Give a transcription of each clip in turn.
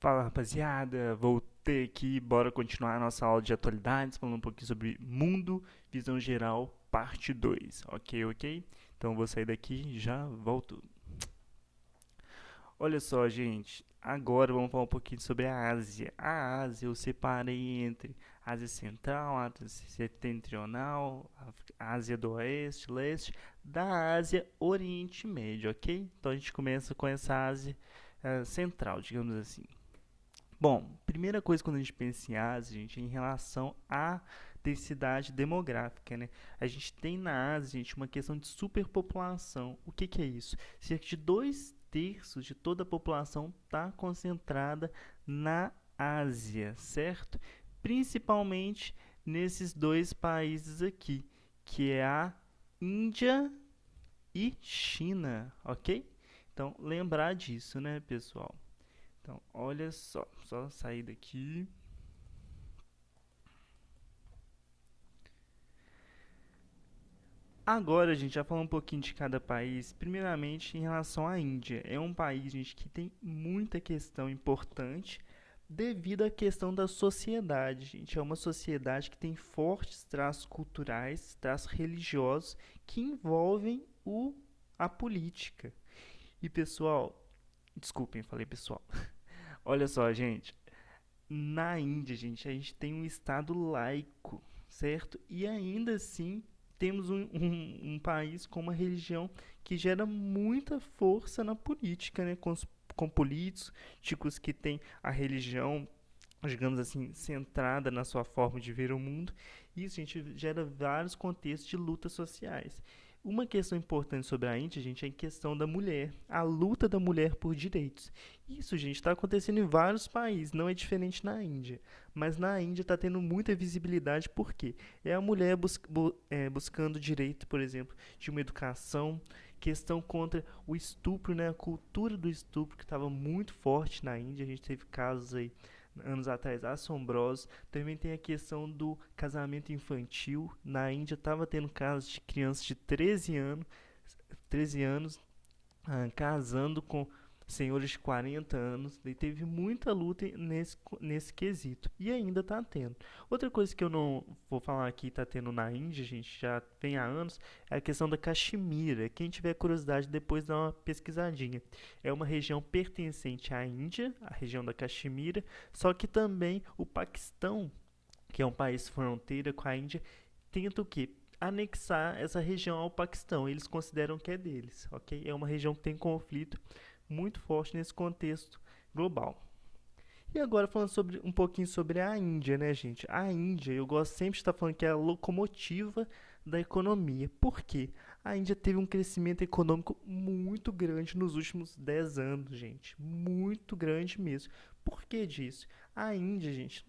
Fala rapaziada, voltei aqui, bora continuar a nossa aula de atualidades, falando um pouquinho sobre mundo, visão geral, parte 2, ok? Então vou sair daqui e já volto. Olha só, gente, agora vamos falar um pouquinho sobre a Ásia. A Ásia eu separei entre Ásia Central, Ásia Setentrional, Ásia do Oeste, Leste, da Ásia Oriente Médio, ok? Então a gente começa com essa Ásia Central, digamos assim. Bom, primeira coisa quando a gente pensa em Ásia, gente, é em relação à densidade demográfica, né? A gente tem na Ásia, gente, uma questão de superpopulação. O que é isso? Cerca de 2/3 de toda a população está concentrada na Ásia, certo? Principalmente nesses dois países aqui, que é a Índia e China, ok? Então, lembrar disso, né, pessoal? Então, olha só sair daqui. Agora, a gente já falou um pouquinho de cada país. Primeiramente, em relação à Índia. É um país, gente, que tem muita questão importante devido à questão da sociedade, gente. É uma sociedade que tem fortes traços culturais, traços religiosos que envolvem a política. E, pessoal, desculpem, falei pessoal. Olha só, gente. Na Índia, gente, a gente tem um estado laico, certo? E ainda assim temos um país com uma religião que gera muita força na política, né? Com políticos que têm a religião, digamos assim, centrada na sua forma de ver o mundo. Isso, gente, gera vários contextos de lutas sociais. Uma questão importante sobre a Índia, gente, é a questão da mulher, a luta da mulher por direitos. Isso, gente, está acontecendo em vários países, não é diferente na Índia. Mas na Índia está tendo muita visibilidade, porque é a mulher buscando direito, por exemplo, de uma educação, questão contra o estupro, né, a cultura do estupro que estava muito forte na Índia. A gente teve casos aí anos atrás assombrosos. Também tem a questão do casamento infantil. Na Índia estava tendo casos de crianças de 13 anos casando com senhores de 40 anos. E teve muita luta nesse quesito. E ainda está tendo. Outra coisa que eu não vou falar aqui está tendo na Índia, gente, já vem há anos, é a questão da Caxemira. Quem tiver curiosidade, depois dá uma pesquisadinha. É uma região pertencente à Índia, a região da Caxemira, só que também o Paquistão, que é um país fronteira com a Índia, tenta o quê? Anexar essa região ao Paquistão. Eles consideram que é deles, ok? É uma região que tem conflito muito forte nesse contexto global. E agora falando um pouquinho sobre a Índia, né, gente? A Índia, eu gosto sempre de estar falando que é a locomotiva da economia. Por quê? A Índia teve um crescimento econômico muito grande nos últimos 10 anos, gente. Muito grande mesmo. Por que disso? A Índia, gente,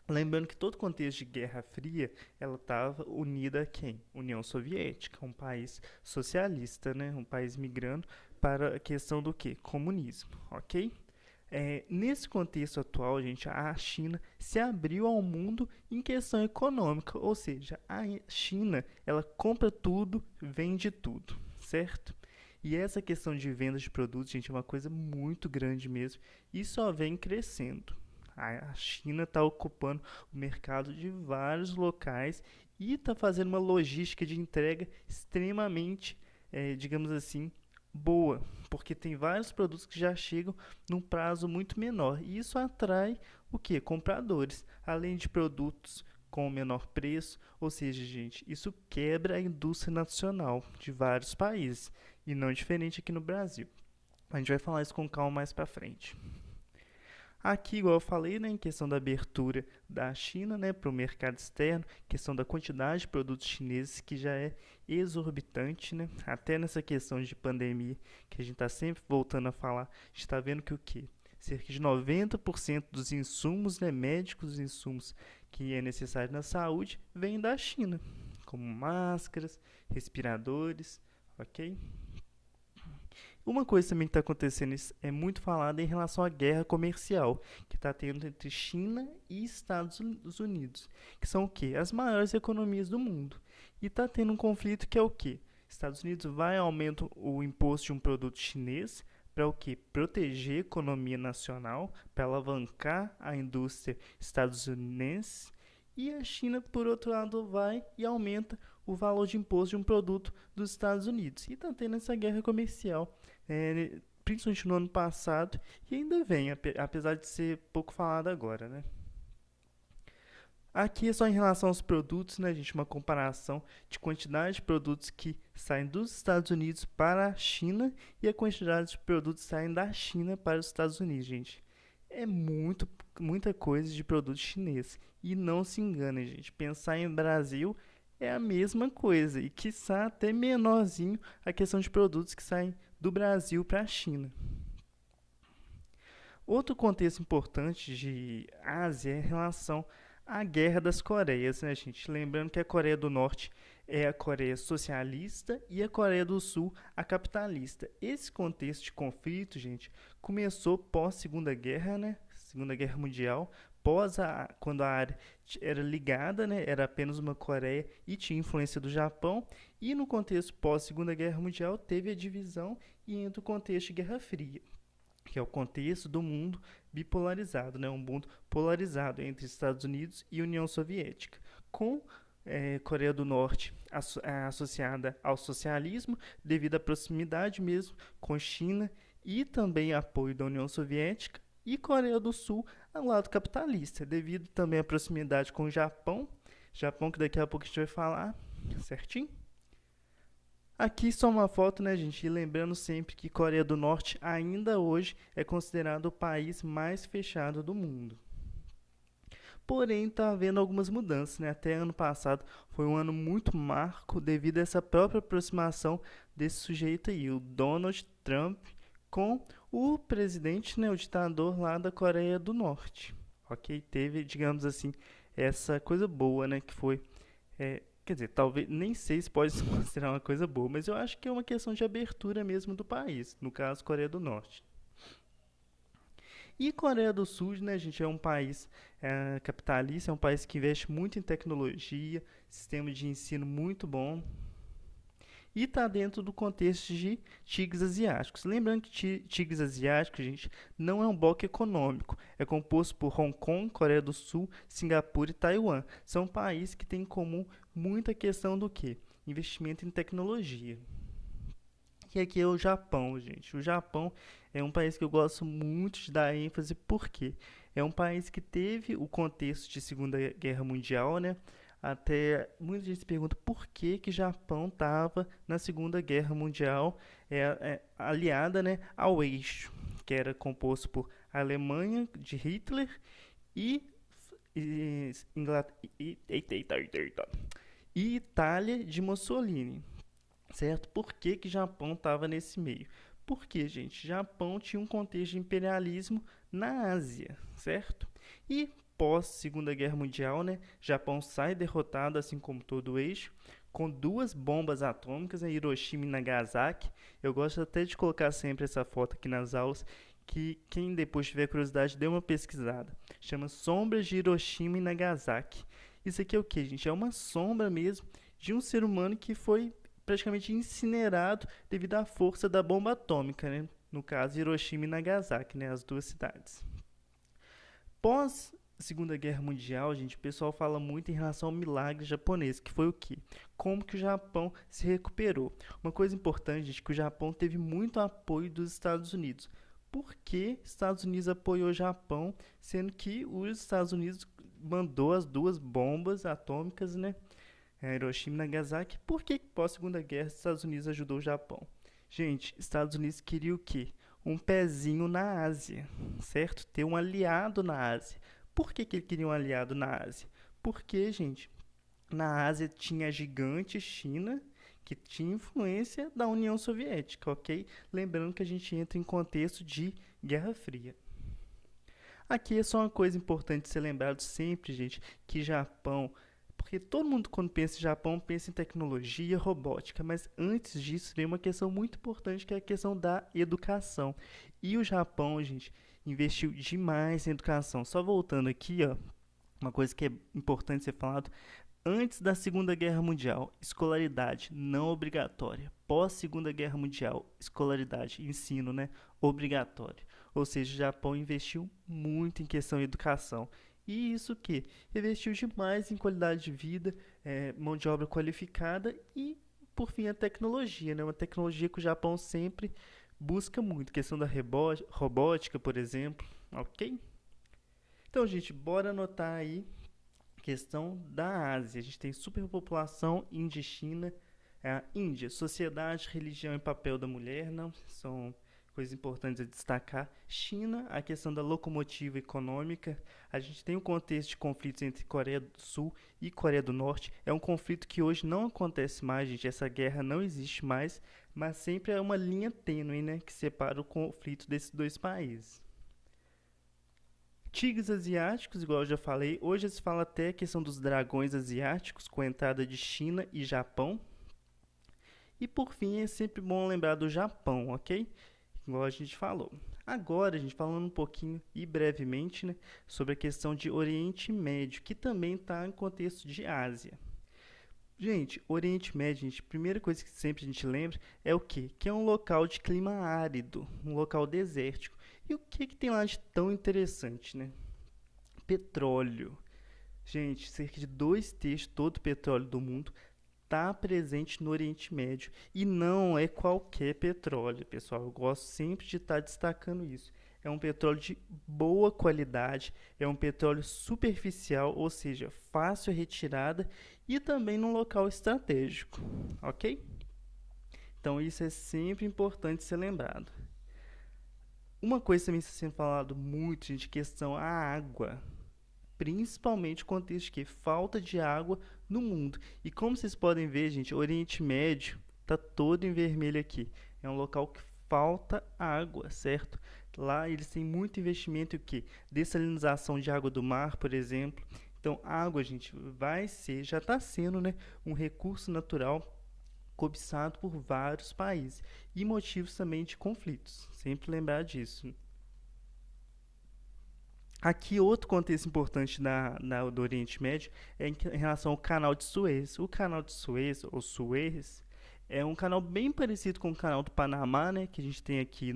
lembrando que todo contexto de Guerra Fria, ela estava unida a quem? União Soviética, um país socialista, né? Um país migrando para a questão do quê? Comunismo, ok? Nesse contexto atual, gente, a China se abriu ao mundo em questão econômica, ou seja, a China ela compra tudo, vende tudo, certo? E essa questão de venda de produtos, gente, é uma coisa muito grande mesmo e só vem crescendo. A China está ocupando o mercado de vários locais e está fazendo uma logística de entrega extremamente, digamos assim, boa, porque tem vários produtos que já chegam num prazo muito menor. E isso atrai o que? Compradores, além de produtos com menor preço, ou seja, gente, isso quebra a indústria nacional de vários países, e não é diferente aqui no Brasil. A gente vai falar isso com calma mais para frente. Aqui, igual eu falei, né, em questão da abertura da China, né, para o mercado externo, questão da quantidade de produtos chineses que já é exorbitante, né, até nessa questão de pandemia que a gente está sempre voltando a falar, a gente está vendo que o quê? Cerca de 90% dos insumos, né, médicos, insumos que é necessário na saúde, vem da China, como máscaras, respiradores, ok? Uma coisa também que está acontecendo é muito falada em relação à guerra comercial que está tendo entre China e Estados Unidos, que são o quê? As maiores economias do mundo. E está tendo um conflito que é o quê? Estados Unidos vai aumentar o imposto de um produto chinês para o quê? Proteger a economia nacional, para alavancar a indústria estadunidense, e a China, por outro lado, vai e aumenta o valor de imposto de um produto dos Estados Unidos. E está tendo essa guerra comercial, principalmente no ano passado, e ainda vem, apesar de ser pouco falado agora, né? Aqui é só em relação aos produtos, né, gente? Uma comparação de quantidade de produtos que saem dos Estados Unidos para a China e a quantidade de produtos que saem da China para os Estados Unidos, gente. É muita coisa de produto chinês. E não se enganem, gente. Pensar em Brasil é a mesma coisa. E quiçá até menorzinho a questão de produtos que saem do Brasil para a China. Outro contexto importante de Ásia é em relação à Guerra das Coreias, né, gente? Lembrando que a Coreia do Norte é a Coreia socialista e a Coreia do Sul a capitalista. Esse contexto de conflito, gente, começou pós Segunda Guerra, né? Segunda Guerra Mundial, quando a área era ligada, né? Era apenas uma Coreia e tinha influência do Japão. E no contexto pós Segunda Guerra Mundial teve a divisão e entra o contexto de Guerra Fria, que é o contexto do mundo bipolarizado, né? Um mundo polarizado entre Estados Unidos e União Soviética, com Coreia do Norte associada ao socialismo, devido à proximidade mesmo com China e também apoio da União Soviética, e Coreia do Sul ao lado capitalista, devido também à proximidade com o Japão, que daqui a pouco a gente vai falar, certinho? Aqui só uma foto, né, gente? E lembrando sempre que Coreia do Norte ainda hoje é considerado o país mais fechado do mundo. Porém, está havendo algumas mudanças, né? Até ano passado foi um ano muito marco devido a essa própria aproximação desse sujeito aí, o Donald Trump, com o presidente, né, o ditador lá da Coreia do Norte. Ok? Teve, digamos assim, essa coisa boa, né, que foi... quer dizer, talvez, nem sei se pode se considerar uma coisa boa, mas eu acho que é uma questão de abertura mesmo do país, no caso, Coreia do Norte. E Coreia do Sul, né, gente, é um país capitalista, é um país que investe muito em tecnologia, sistema de ensino muito bom, e está dentro do contexto de tigres asiáticos. Lembrando que tigres asiáticos, gente, não é um bloco econômico. É composto por Hong Kong, Coreia do Sul, Singapura e Taiwan. São países que têm em comum muita questão do quê? Investimento em tecnologia. E aqui é o Japão, gente. O Japão é um país que eu gosto muito de dar ênfase, porque é um país que teve o contexto de Segunda Guerra Mundial, né? Até muita gente se pergunta por que que Japão estava na Segunda Guerra Mundial aliada, né, ao eixo, que era composto por Alemanha de Hitler e Itália de Mussolini, certo? Por que que Japão estava nesse meio? Porque, gente, Japão tinha um contexto de imperialismo na Ásia, certo? E pós Segunda Guerra Mundial, né, Japão sai derrotado, assim como todo o eixo, com 2 bombas atômicas, né, Hiroshima e Nagasaki. Eu gosto até de colocar sempre essa foto aqui nas aulas, que quem depois tiver curiosidade, dê uma pesquisada. Chama Sombras de Hiroshima e Nagasaki. Isso aqui é o que, gente? É uma sombra mesmo de um ser humano que foi praticamente incinerado devido à força da bomba atômica, né? No caso, Hiroshima e Nagasaki, né, as 2 cidades. Pós Segunda Guerra Mundial, gente, o pessoal fala muito em relação ao milagre japonês, que foi o quê? Como que o Japão se recuperou. Uma coisa importante, gente, que o Japão teve muito apoio dos Estados Unidos. Por que Estados Unidos apoiou o Japão, sendo que os Estados Unidos mandou as 2 bombas atômicas, né? Hiroshima e Nagasaki? Por que pós Segunda Guerra os Estados Unidos ajudou o Japão? Gente, Estados Unidos queria o quê? Um pezinho na Ásia, certo? Ter um aliado na Ásia. Por que ele queria um aliado na Ásia? Porque, gente, na Ásia tinha a gigante China, que tinha influência da União Soviética, ok? Lembrando que a gente entra em contexto de Guerra Fria. Aqui é só uma coisa importante de ser lembrado sempre, gente, que Japão... Porque todo mundo, quando pensa em Japão, pensa em tecnologia, robótica, mas antes disso vem uma questão muito importante, que é a questão da educação. E o Japão, gente, investiu demais em educação. Só voltando aqui, ó, uma coisa que é importante ser falado, Antes da Segunda Guerra Mundial, escolaridade não obrigatória. Pós Segunda Guerra Mundial, escolaridade, ensino, né, obrigatório. Ou seja, o Japão investiu muito em questão de educação. E isso que investiu demais em qualidade de vida, mão de obra qualificada e, por fim, a tecnologia, né? Uma tecnologia que o Japão sempre busca muito. Questão da robótica, por exemplo, ok? Então, gente, bora anotar aí questão da Ásia. A gente tem superpopulação Índia e China. Índia, sociedade, religião e papel da mulher, não são coisas importantes a destacar. China, a questão da locomotiva econômica. A gente tem um contexto de conflitos entre Coreia do Sul e Coreia do Norte. É um conflito que hoje não acontece mais, gente. Essa guerra não existe mais, mas sempre é uma linha tênue, né, que separa o conflito desses dois países. Tigres asiáticos, igual eu já falei, hoje se fala até a questão dos dragões asiáticos, com a entrada de China e Japão. E por fim, é sempre bom lembrar do Japão, ok? Igual a gente falou. Agora, a gente falando um pouquinho e brevemente, né, sobre a questão de Oriente Médio, que também está em contexto de Ásia. Gente, Oriente Médio, gente, a primeira coisa que sempre a gente lembra é o quê? Que é um local de clima árido, um local desértico. E o que tem lá de tão interessante, né? Petróleo. Gente, cerca de 2/3 de todo o petróleo do mundo está presente no Oriente Médio. E não é qualquer petróleo, pessoal. Eu gosto sempre de estar destacando isso. É um petróleo de boa qualidade, é um petróleo superficial, ou seja, fácil a retirada e também num local estratégico, ok? Então isso é sempre importante ser lembrado. Uma coisa também está sendo falado muito, gente, questão a água. Principalmente o contexto de que falta de água no mundo. E como vocês podem ver, gente, o Oriente Médio está todo em vermelho aqui. É um local que falta água, certo? Lá eles têm muito investimento em o quê? Dessalinização de água do mar, por exemplo. Então, água, gente, já está sendo, né, um recurso natural cobiçado por vários países e motivos também de conflitos. Sempre lembrar disso. Aqui, outro contexto importante do Oriente Médio é em relação ao Canal de Suez. O Canal de Suez, ou Suez, é um canal bem parecido com o Canal do Panamá, né, que a gente tem aqui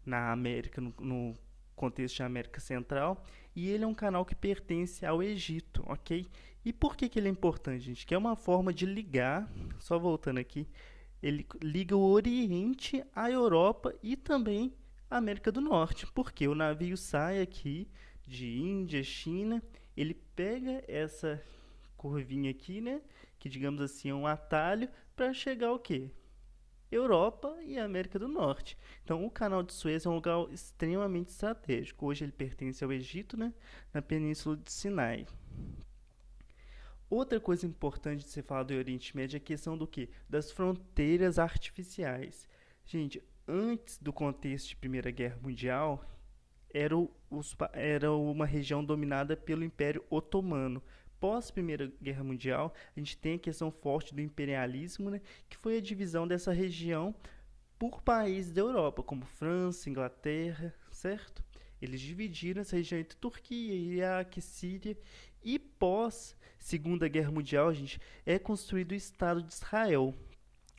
na América, no contexto de América Central, e ele é um canal que pertence ao Egito, ok? E por que ele é importante, gente? Que é uma forma de ligar, só voltando aqui, ele liga o Oriente à Europa e também à América do Norte, porque o navio sai aqui de Índia, China, ele pega essa curvinha aqui, né, que digamos assim é um atalho para chegar ao quê? Europa e América do Norte. Então, o Canal de Suez é um lugar extremamente estratégico. Hoje ele pertence ao Egito, né, na Península de Sinai. Outra coisa importante de ser falado do Oriente Médio é a questão do quê? Das fronteiras artificiais. Gente, antes do contexto de Primeira Guerra Mundial, era uma região dominada pelo Império Otomano. Pós Primeira Guerra Mundial, a gente tem a questão forte do imperialismo, né, que foi a divisão dessa região por países da Europa, como França, Inglaterra, certo? Eles dividiram essa região entre Turquia, Iraque, Síria, e pós Segunda Guerra Mundial, gente, é construído o Estado de Israel,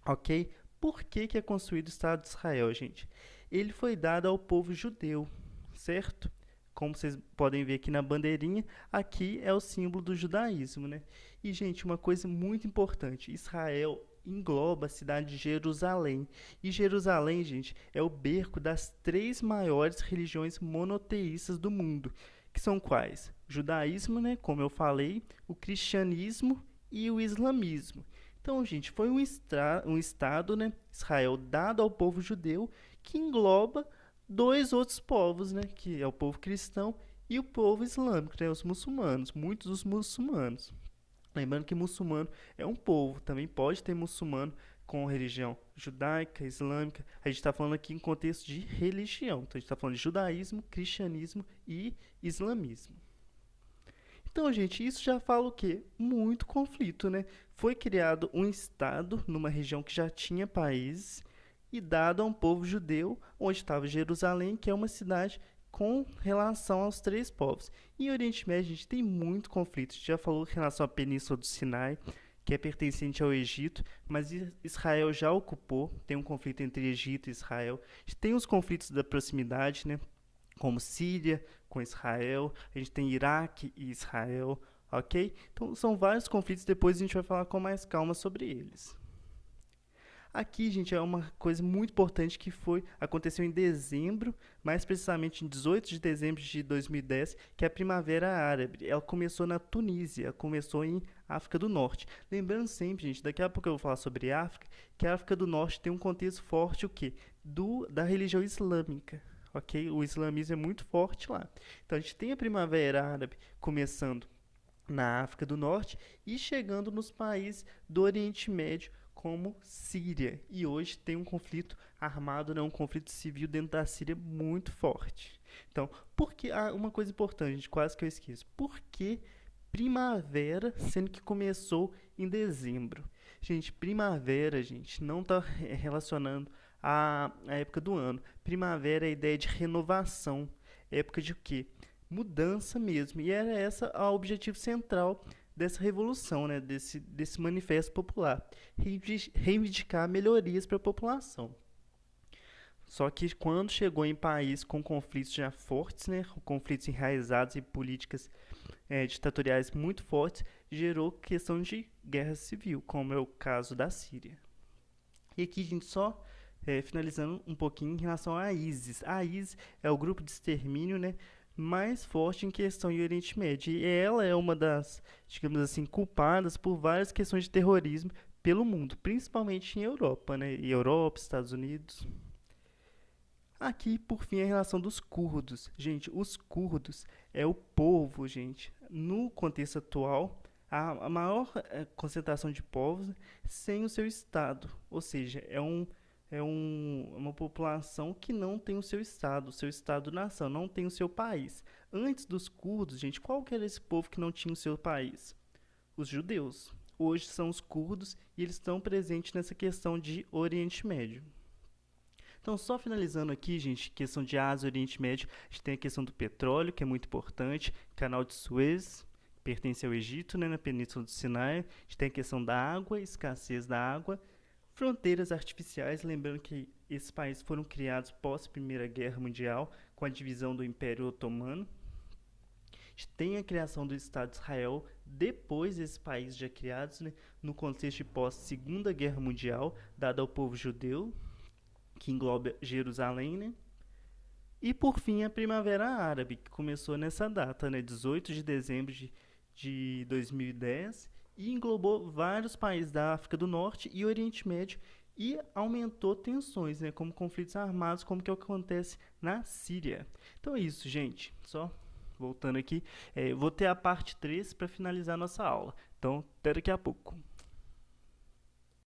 ok? Por que é construído o Estado de Israel, gente? Ele foi dado ao povo judeu, certo? Como vocês podem ver aqui na bandeirinha, aqui é o símbolo do judaísmo, né? E, gente, uma coisa muito importante, Israel engloba a cidade de Jerusalém. E Jerusalém, gente, é o berço das 3 maiores religiões monoteístas do mundo, que são quais? O judaísmo, né, como eu falei, o cristianismo e o islamismo. Então, gente, foi um estado, né, Israel, dado ao povo judeu, que engloba 2 outros povos, né, que é o povo cristão e o povo islâmico, né, os muçulmanos, muitos dos muçulmanos. Lembrando que muçulmano é um povo, também pode ter muçulmano com religião judaica, islâmica. A gente está falando aqui em contexto de religião, então a gente está falando de judaísmo, cristianismo e islamismo. Então, gente, isso já fala o quê? Muito conflito, né? Foi criado um estado numa região que já tinha países e dado a um povo judeu, onde estava Jerusalém, que é uma cidade com relação aos três povos. Em Oriente Médio, a gente tem muito conflito. A gente já falou em relação à Península do Sinai, que é pertencente ao Egito, mas Israel já ocupou, tem um conflito entre Egito e Israel. A gente tem os conflitos da proximidade, né? Como Síria com Israel, a gente tem Iraque e Israel, ok? Então são vários conflitos, depois a gente vai falar com mais calma sobre eles. Aqui, gente, é uma coisa muito importante que aconteceu em dezembro, mais precisamente em 18 de dezembro de 2010, que é a Primavera Árabe. Ela começou na Tunísia, começou em África do Norte. Lembrando sempre, gente, daqui a pouco eu vou falar sobre África, que a África do Norte tem um contexto forte, o quê? Da religião islâmica, ok? O islamismo é muito forte lá. Então, a gente tem a Primavera Árabe começando na África do Norte e chegando nos países do Oriente Médio, como Síria. E hoje tem um conflito armado, né, um conflito civil dentro da Síria muito forte. Então, uma coisa importante, gente, quase que eu esqueço. Por que primavera, sendo que começou em dezembro? Gente, primavera, gente, não está relacionando a época do ano. Primavera é a ideia de renovação. Época de quê? Mudança mesmo. E era esse o objetivo central dessa revolução, né, desse manifesto popular, reivindicar melhorias para a população. Só que quando chegou em país com conflitos já fortes, né, conflitos enraizados e políticas ditatoriais muito fortes, gerou questão de guerra civil, como é o caso da Síria. E aqui, gente, só finalizando um pouquinho em relação à ISIS. A ISIS é o grupo de extermínio, né, mais forte em questão do Oriente Médio. E ela é uma das, digamos assim, culpadas por várias questões de terrorismo pelo mundo, principalmente em Europa, né? E Europa, Estados Unidos. Aqui, por fim, a relação dos curdos. Gente, os curdos é o povo, gente, no contexto atual, a maior concentração de povos sem o seu Estado. Ou seja, uma população que não tem o seu Estado-nação, não tem o seu país. Antes dos curdos, gente, qual que era esse povo que não tinha o seu país? Os judeus. Hoje são os curdos e eles estão presentes nessa questão de Oriente Médio. Então, só finalizando aqui, gente, questão de Ásia e Oriente Médio, a gente tem a questão do petróleo, que é muito importante, Canal de Suez, pertence ao Egito, né, na Península do Sinai. A gente tem a questão da água, escassez da água, fronteiras artificiais, lembrando que esses países foram criados pós Primeira Guerra Mundial, com a divisão do Império Otomano. A gente tem a criação do Estado de Israel depois desses países já criados, né, no contexto de pós Segunda Guerra Mundial, dado ao povo judeu, que engloba Jerusalém, né? E por fim a Primavera Árabe, que começou nessa data, né, 18 de dezembro de 2010, e englobou vários países da África do Norte e Oriente Médio e aumentou tensões, né, como conflitos armados, como que acontece na Síria. Então é isso, gente. Só voltando aqui, vou ter a parte 3 para finalizar a nossa aula. Então, até daqui a pouco.